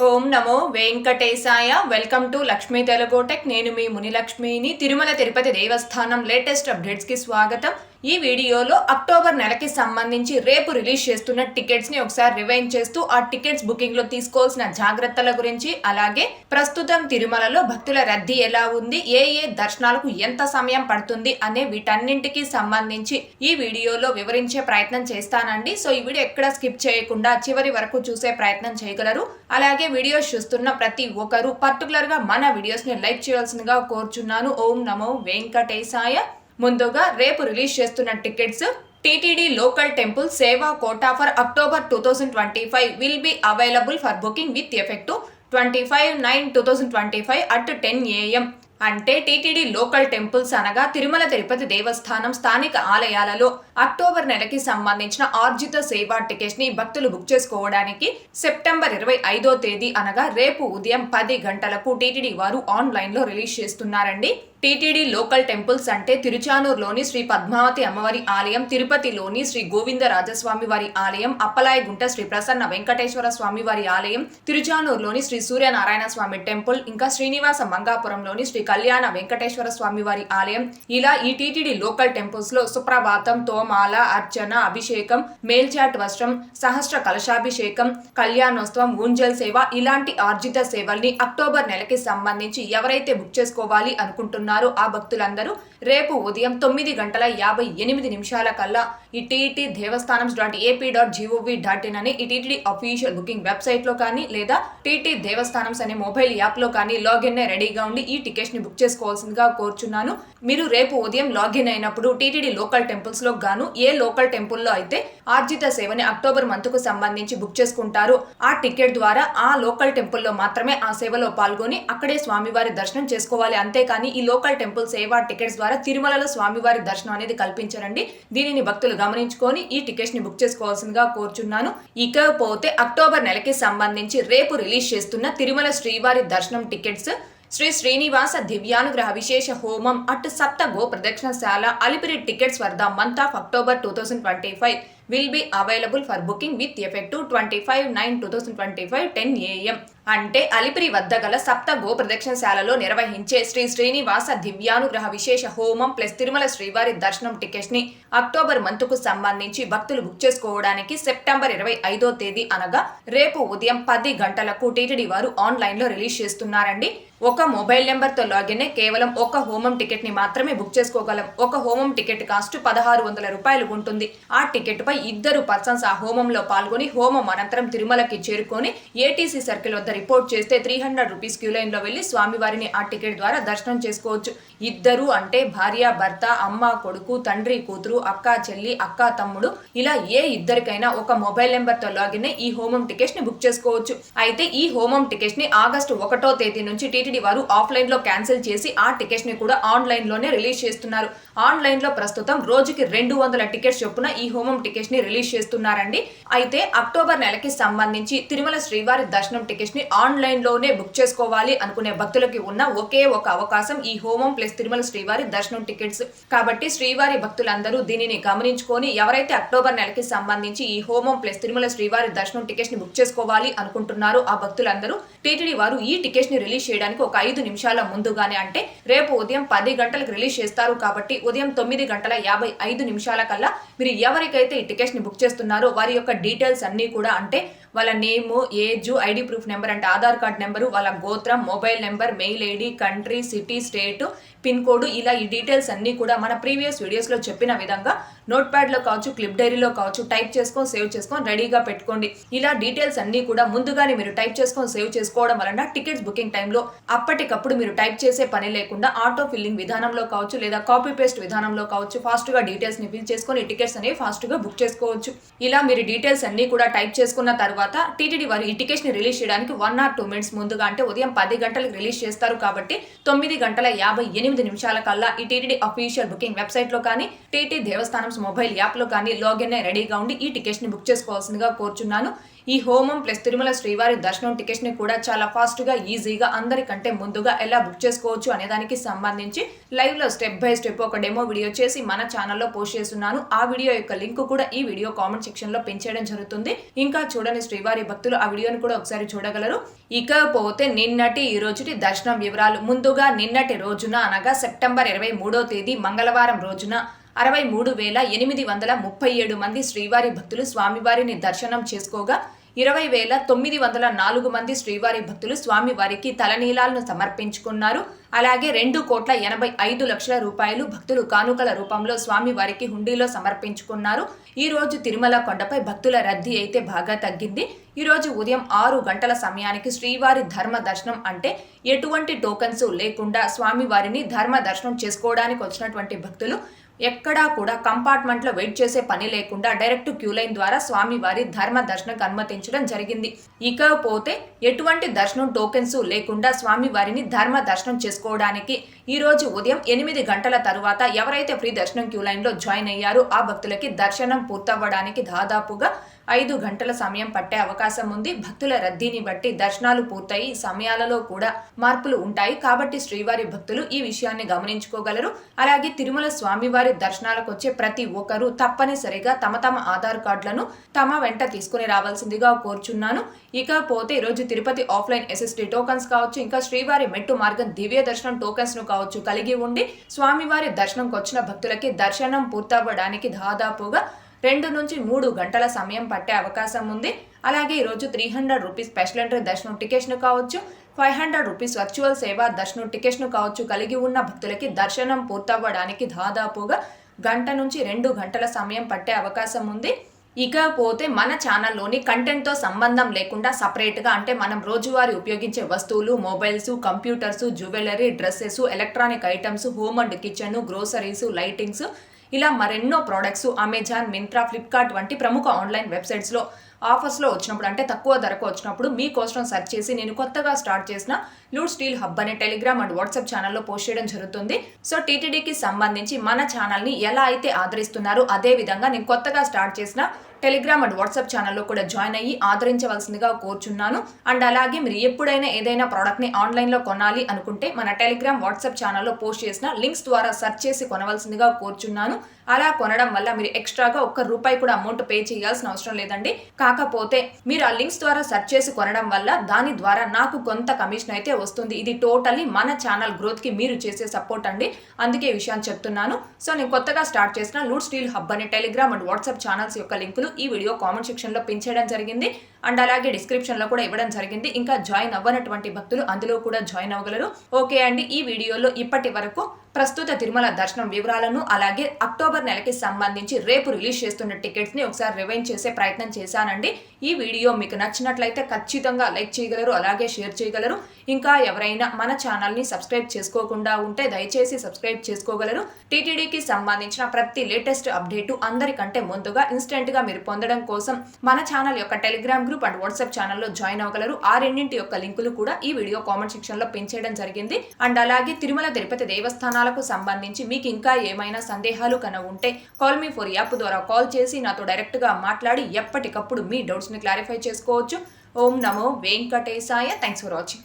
Om Namo Venkatesaya. Welcome to Lakshmi Telugu tech. నేను మీ మునిలక్ష్మిని. తిరుమల తిరుపతి దేవస్థానం latest updates కి స్వాగతం. ఈ వీడియోలో అక్టోబర్ నెలకి సంబంధించి రేపు రిలీజ్ చేస్తున్న టికెట్స్ ని ఒకసారి రివైండ్ చేస్తూ ఆ టికెట్స్ బుకింగ్ లో తీసుకోవాల్సిన జాగ్రత్తల గురించి, అలాగే ప్రస్తుతం తిరుమలలో భక్తుల రద్దీ ఎలా ఉంది, ఏ దర్శనాలకు ఎంత సమయం పడుతుంది అనే వీటన్నింటికి సంబంధించి ఈ వీడియోలో వివరించే ప్రయత్నం చేస్తానండి. సో ఈ వీడియో ఎక్కడ స్కిప్ చేయకుండా చివరి వరకు చూసే ప్రయత్నం చేయగలరు. అలాగే వీడియోస్ చూస్తున్న ప్రతి ఒక్కరు పర్టికులర్ గా మన వీడియోస్ ని లైక్ చేయాల్సిందిగా కోరుచున్నాను. ఓం నమో వెంకటేశాయ. ముందుగా రేపు రిలీజ్ చేస్తున్న tickets TTD local temple seva quota for October 2025 will be available for booking with effect to 25/9/2025 at 10 AM. అంటే టీటీడీ లోకల్ టెంపుల్స్ అనగా తిరుమల తిరుపతి దేవస్థానం స్థానిక ఆలయాలలో అక్టోబర్ నెలకి సంబంధించిన ఆర్జిత సేవా టికెట్స్ ని భక్తులు బుక్ చేసుకోవడానికి సెప్టెంబర్ 25వ తేదీ అనగా రేపు ఉదయం 10 గంటలకు టీటీడీ వారు ఆన్లైన్ లో రిలీజ్ చేస్తున్నారండి. టీటీడీ లోకల్ టెంపుల్స్ అంటే తిరుచానూరులోని శ్రీ పద్మావతి అమ్మవారి ఆలయం, తిరుపతిలోని శ్రీ గోవిందరాజస్వామి వారి ఆలయం, అప్పలాయగుంట శ్రీ ప్రసన్న వెంకటేశ్వర స్వామి వారి ఆలయం, తిరుచానూరులోని శ్రీ సూర్యనారాయణ స్వామి టెంపుల్, ఇంకా శ్రీనివాస మంగాపురంలోని శ్రీ కళ్యాణ వెంకటేశ్వర స్వామి వారి ఆలయం. ఇలా ఈ టీటీడీ లోకల్ టెంపుల్స్ లో సుప్రభాతం, తోమాల, అర్చన, అభిషేకం, మేల్చాట్ వస్త్రం, సహస్ర కలశాభిషేకం, కళ్యాణోత్సవం, ఊంజల్ సేవ ఇలాంటి ఆర్జిత సేవల్ని అక్టోబర్ నెలకి సంబంధించి ఎవరైతే బుక్ చేసుకోవాలి అనుకుంటున్నారో ఆ భక్తులందరూ రేపు ఉదయం 9:58 కల్లా ఈ టీటీ దేవస్థానం.ap.gov.in అని ఈ టీటీడీ అఫీషియల్ బుకింగ్ వెబ్సైట్ లో కానీ లేదా టీటీ దేవస్థానం అనే మొబైల్ యాప్ లో కానీ లాగిన్ రెడీగా ఉండి ఈ టికెట్స్ ని బుక్ చేసుకోవాల్సిందిగా కోరుచున్నాను. మీరు రేపు ఉదయం లాగిన్ అయినప్పుడు టీటీడీ లోకల్ టెంపుల్స్ లో గాను ఏ లోకల్ టెంపుల్ లో అయితే ఆర్జిత సేవని అక్టోబర్ మంత్ కు సంబంధించి బుక్ చేసుకుంటారో ఆ టికెట్ ద్వారా ఆ లోకల్ టెంపుల్ లో మాత్రమే ఆ సేవలో పాల్గొని అక్కడే స్వామివారి దర్శనం చేసుకోవాలి. అంతేకాని ఈ లోకల్ టెంపుల్ సేవా టికెట్స్ ద్వారా తిరుమలలో స్వామివారి దర్శనం అనేది కల్పించరండి. దీనిని భక్తులు గమనించుకొని ఈ టికెట్స్ ని బుక్ చేసుకోవాల్సిందిగా కోరుచున్నాను. ఇకపోతే అక్టోబర్ నెలకి సంబంధించి రేపు రిలీజ్ చేస్తున్న తిరుమల శ్రీవారి దర్శనం టికెట్స్ శ్రీ శ్రీనివాస దివ్యానుగ్రహ విశేష హోమం at Sapta Go Pradakshinashala Alipiri tickets for the month of October 2025 will be available for booking with effect to 25/9/2025 10 AM. అంటే అలిపిరి వద్ద గల సప్త గో ప్రదక్షిణశాలలో నిర్వహించే శ్రీ శ్రీనివాస దివ్యానుగ్రహ విశేష హోమం ప్లస్ తిరుమల శ్రీవారి దర్శనం టికెట్స్ ని అక్టోబర్ మంత్ కు సంబంధించి భక్తులు బుక్ చేసుకోవడానికి సెప్టెంబర్ 25వ తేదీ అనగా రేపు ఉదయం 10 గంటలకు టీటీడీ వారు ఆన్లైన్ లో రిలీజ్ చేస్తున్నారండి. ఒక మొబైల్ నెంబర్ తో లాగిన్ కేవలం ఒక హోమం టికెట్ ని మాత్రమే బుక్ చేసుకోగలం. ఒక హోమం టికెట్ కాస్ట్ 1600 రూపాయలు ఉంటుంది. ఆ టికెట్ పై ఇద్దరు పర్సన్స్ ఆ హోమంలో పాల్గొని హోమం అనంతరం తిరుమలకి చేరుకొని ఏటీసీ సర్కిల్ వద్ద రిపోర్ట్ చేస్తే 300 రూపీస్ క్యూ లైన్ లో వెళ్లి స్వామివారిని ఆ టికెట్ ద్వారా దర్శనం చేసుకోవచ్చు. ఇద్దరు అంటే భార్య భర్త, అమ్మ కొడుకు, తండ్రి కూతురు, అక్క చెల్లి, అక్క తమ్ముడు ఇలా ఏ ఇద్దరికైనా ఒక మొబైల్ నెంబర్ తో లాగిన్ ఈ హోమం టికెట్స్ ని బుక్ చేసుకోవచ్చు. అయితే ఈ హోమం టికెట్స్ ని ఆగస్టు 1వ తేదీ నుంచి టీటీడీ వారు ఆఫ్లైన్ లో క్యాన్సిల్ చేసి ఆ టికెట్స్ ని కూడా ఆన్లైన్ లోనే రిలీజ్ చేస్తున్నారు. ఆన్లైన్ లో ప్రస్తుతం రోజుకి 200 టికెట్స్ చొప్పున ఈ హోమం టికెట్స్ ని రిలీజ్ చేస్తున్నారండి. అయితే అక్టోబర్ నెలకి సంబంధించి తిరుమల శ్రీవారి దర్శనం టికెట్స్ ని ఆన్లైన్ లోనే బుక్ చేసుకోవాలి అనుకునే భక్తులకి ఉన్న ఒకే ఒక అవకాశం ఈ హోమం ప్లస్ తిరుమల శ్రీవారి దర్శనం టికెట్స్. కాబట్టి శ్రీవారి భక్తులందరూ దీనిని గమనించుకొని ఎవరైతే అక్టోబర్ నెలకి సంబంధించి ఈ హోమం ప్లస్ తిరుమల శ్రీవారి దర్శనం టికెట్స్ ని బుక్ చేసుకోవాలి అనుకుంటున్నారో ఆ భక్తులందరూ టీటీడీ వారు ఈ టికెట్స్ ని రిలీజ్ చేయడానికి ఒక 5 నిమిషాల ముందుగానే అంటే రేపు ఉదయం 10 గంటలకు రిలీజ్ చేస్తారు కాబట్టి ఉదయం 9:55 కల్లా మీరు ఎవరికైతే ఈ టికెట్స్ ని బుక్ చేస్తున్నారో వారి యొక్క డీటెయిల్స్ అన్ని కూడా అంటే వాళ్ళ నేము, ఏజ్, ఐడి ప్రూఫ్ నెంబర్ అంటే ఆధార్ కార్డ్ నెంబరు, వాళ్ళ గోత్రం, mobile number, mail ID, country, city, state, pin code ఇలా ఈ డీటెయిల్స్ అన్ని కూడా మన ప్రీవియస్ వీడియోస్ లో చెప్పిన విధంగా నోట్ ప్యాడ్ లో కావచ్చు, క్లిప్ డైరీలో కావచ్చు టైప్ చేసుకొని సేవ్ చేసుకొని రెడీగా పెట్టుకోండి. ఇలా డీటెయిల్స్ అన్ని కూడా ముందుగానే మీరు టైప్ చేసుకొని సేవ్ చేసుకోవడం వలన టికెట్స్ బుకింగ్ టైంలో అప్పటికప్పుడు మీరు టైప్ చేసే పని లేకుండా ఆటో ఫిల్లింగ్ విధానంలో కావచ్చు లేదా కాపీ పేస్ట్ విధానంలో కావచ్చు ఫాస్ట్ గా డీటెయిల్స్ ని ఫిల్ చేసుకొని టికెట్స్ అనేవి ఫాస్ట్ గా బుక్ చేసుకోవచ్చు. ఇలా మీరు డీటెయిల్స్ అన్ని కూడా టైప్ చేసుకున్న తర్వాత టీటీడీ వారు ఈ టికెట్స్ ని రిలీజ్ చేయడానికి 1 or 2 minutes ముందుగా అంటే ఉదయం 10 గంటలకు రిలీజ్ చేస్తారు కాబట్టి 9:58 కల్లా ఈ టీటీడీ అఫీషియల్ బుకింగ్ వెబ్సైట్ లో కానీ టీటీ దేవస్థానం మొబైల్ యాప్ లో కానీ లాగిన్ రెడీగా ఉండి ఈ టికెట్స్ ని బుక్ చేసుకోవాల్సిందిగా కోరుచున్నాను. ఈ హోమం ప్లస్ తిరుమల శ్రీవారి దర్శనం టికెట్స్ ని కూడా చాలా ఫాస్ట్ గా ఈజీగా అందరికంటే ముందుగా ఎలా బుక్ చేసుకోవచ్చు అనే దానికి సంబంధించి లైవ్ లో స్టెప్ బై స్టెప్ ఒక డెమో వీడియో చేసి మన ఛానల్లో పోస్ట్ చేస్తున్నాను. ఆ వీడియో యొక్క లింక్ కూడా ఈ వీడియో కామెంట్ సెక్షన్ లో పెంచేయడం జరుగుతుంది. ఇంకా చూడని శ్రీవారి భక్తులు ఆ వీడియోని కూడా ఒకసారి చూడగలరు. ఇకపోతే నిన్నటి ఈ రోజుటి దర్శనం వివరాలు. ముందుగా నిన్నటి రోజున అనగా సెప్టెంబర్ 23వ తేదీ మంగళవారం రోజున 63,837 మంది శ్రీవారి భక్తులు స్వామివారిని దర్శనం చేసుకోగా 20,904 మంది శ్రీవారి భక్తులు స్వామివారికి తలనీలాలను సమర్పించుకున్నారు. అలాగే 2,85,00,000 రూపాయలు భక్తులు కానుకల రూపంలో స్వామివారికి హుండీలో సమర్పించుకున్నారు. ఈ రోజు తిరుమల కొండపై భక్తుల రద్దీ అయితే బాగా తగ్గింది. ఈ రోజు ఉదయం 6 గంటల సమయానికి శ్రీవారి ధర్మ దర్శనం అంటే ఎటువంటి టోకన్స్ లేకుండా స్వామివారిని ధర్మ దర్శనం చేసుకోవడానికి వచ్చినటువంటి భక్తులు ఎక్కడా కూడా కంపార్ట్మెంట్లో వెయిట్ చేసే పని లేకుండా డైరెక్ట్ క్యూ లైన్ ద్వారా స్వామివారి ధర్మ దర్శనం అనుమతించడం జరిగింది. ఇకపోతే ఎటువంటి దర్శనం టోకెన్స్ లేకుండా స్వామివారిని ధర్మ దర్శనం చేసుకోవడానికి ఈ రోజు ఉదయం 8 గంటల తరువాత ఎవరైతే ఫ్రీ దర్శనం క్యూ లైన్లో జాయిన్ అయ్యారో ఆ భక్తులకి దర్శనం పూర్తవ్వడానికి దాదాపుగా 5 గంటల సమయం పట్టే అవకాశం ఉంది. భక్తుల రద్దీని బట్టి దర్శనాలు పూర్తయి సమయాలలో కూడా మార్పులు ఉంటాయి. కాబట్టి శ్రీవారి భక్తులు ఈ విషయాన్ని గమనించుకోగలరు. అలాగే తిరుమల స్వామివారి దర్శనాలకు వచ్చే ప్రతి ఒక్కరూ తప్పనిసరిగా తమ ఆధార్ కార్డులను తమ వెంట తీసుకుని రావాల్సిందిగా కోరుచున్నాను. ఇకపోతే ఈరోజు తిరుపతి ఆఫ్లైన్ ఎస్ఎస్టీ టోకన్స్ కావచ్చు, ఇంకా శ్రీవారి మెట్టు మార్గం దివ్య దర్శనం టోకన్స్ ను కావచ్చు కలిగి ఉండి స్వామివారి దర్శనంకి వచ్చిన భక్తులకి దర్శనం పూర్తవ్వడానికి దాదాపుగా 2 నుంచి 3 గంటల సమయం పట్టే అవకాశం ఉంది. అలాగే ఈరోజు 300 రూపీస్ స్పెషల్ ఎంట్రీ దర్శనం టికెట్స్ ను కావచ్చు, 500 రూపీస్ వర్చువల్ సేవా దర్శనం టికెట్స్ ను కావచ్చు కలిగి ఉన్న భక్తులకి దర్శనం పూర్తవ్వడానికి దాదాపుగా 1 నుంచి 2 గంటల సమయం పట్టే అవకాశం ఉంది. ఇకపోతే మన ఛానల్లోని కంటెంట్తో సంబంధం లేకుండా సపరేట్గా అంటే మనం రోజువారీ ఉపయోగించే వస్తువులు, mobiles, computers, jewellery, dresses, electronic items, home and kitchen, groceries, lightings ఇలా మరెన్నో ప్రోడక్ట్స్ అమెజాన్, మింత్రా, ఫ్లిప్కార్ట్ వంటి ప్రముఖ ఆన్లైన్ వెబ్సైట్స్లో ఆఫర్స్లో వచ్చినప్పుడు అంటే తక్కువ ధరకు వచ్చినప్పుడు మీకోసం సెర్చ్ చేసి నేను కొత్తగా స్టార్ట్ చేసిన లూట్ స్టీల్ హబ్ అనే టెలిగ్రామ్ అండ్ వాట్సాప్ ఛానల్లో పోస్ట్ చేయడం జరుగుతుంది. సో టీటీడీకి సంబంధించి మన ఛానల్ని ఎలా అయితే ఆదరిస్తున్నారో అదే విధంగా నేను కొత్తగా స్టార్ట్ చేసిన టెలిగ్రామ్ అండ్ వాట్సాప్ ఛానల్లో కూడా జాయిన్ అయ్యి ఆదరించవలసిందిగా కోరుచున్నాను. అండ్ అలాగే మీరు ఎప్పుడైనా ఏదైనా ప్రోడక్ట్ని ఆన్లైన్లో కొనాలి అనుకుంటే మన టెలిగ్రామ్ వాట్సాప్ ఛానల్లో పోస్ట్ చేసిన లింక్స్ ద్వారా సెర్చ్ చేసి కొనవలసిందిగా కోరుచున్నాను. అలా కొనడం వల్ల మీరు ఎక్స్ట్రాగా ₹1 కూడా అమౌంట్ పే చేయాల్సిన అవసరం లేదండి. కాకపోతే మీరు ఆ లింక్స్ ద్వారా సెర్చ్ చేసి కొనడం వల్ల దాని ద్వారా నాకు కొంత కమిషన్ అయితే వస్తుంది. ఇది టోటల్లీ మన ఛానల్ గ్రోత్కి మీరు చేసే సపోర్ట్ అండి. అందుకే ఈ విషయాన్ని చెప్తున్నాను. సో నేను కొత్తగా స్టార్ట్ చేసిన లూట్ స్టీల్ హబ్ అనే టెలిగ్రామ్ అండ్ వాట్సాప్ ఛానల్స్ యొక్క లింకులు ఈ వీడియో కామెంట్ సెక్షన్లో పెంచేయడం జరిగింది. అండ్ అలాగే డిస్క్రిప్షన్లో కూడా ఇవ్వడం జరిగింది. ఇంకా జాయిన్ అవ్వనటువంటి భక్తులు అందులో కూడా జాయిన్ అవ్వగలరు. ఓకే అండి, ఈ వీడియోలో ఇప్పటి వరకు ప్రస్తుత తిరుమల దర్శనం వివరాలను అలాగే అక్టోబర్ నెలకి సంబంధించి రేపు రిలీజ్ చేస్తున్న టికెట్స్ ని ఒకసారి రివైండ్ చేసే ప్రయత్నం చేశానండి. ఈ వీడియో మీకు నచ్చినట్లయితే ఖచ్చితంగా లైక్ చేయగలరు, అలాగే షేర్ చేయగలరు. ఇంకా ఎవరైనా మన ఛానల్ ని సబ్స్క్రైబ్ చేసుకోకుండా ఉంటే దయచేసి సబ్స్క్రైబ్ చేసుకోగలరు. టీటీడీకి సంబంధించిన ప్రతి లేటెస్ట్ అప్డేటు అందరికంటే ముందుగా ఇన్స్టెంట్ గా మీరు పొందడం కోసం మన ఛానల్ యొక్క టెలిగ్రామ్ గ్రూప్ అండ్ వాట్సాప్ ఛానల్లో జాయిన్ అవ్వగలరు. ఆ రెండింటి యొక్క లింకులు కూడా ఈ వీడియో కామెంట్ సెక్షన్ లో పెంచేయడం జరిగింది. అండ్ అలాగే తిరుమల తిరుపతి దేవస్థానాలకు సంబంధించి మీకు ఇంకా ఏమైనా సందేహాలు ఉంటే కాల్ మీ ఫర్ యాప్ ద్వారా కాల్ చేసి నాతో డైరెక్ట్ గా మాట్లాడి ఎప్పటికప్పుడు మీ డౌట్స్ ని క్లారిఫై చేసుకోవచ్చు. ఓం నమో వెంకటేశాయ. Thanks for watching.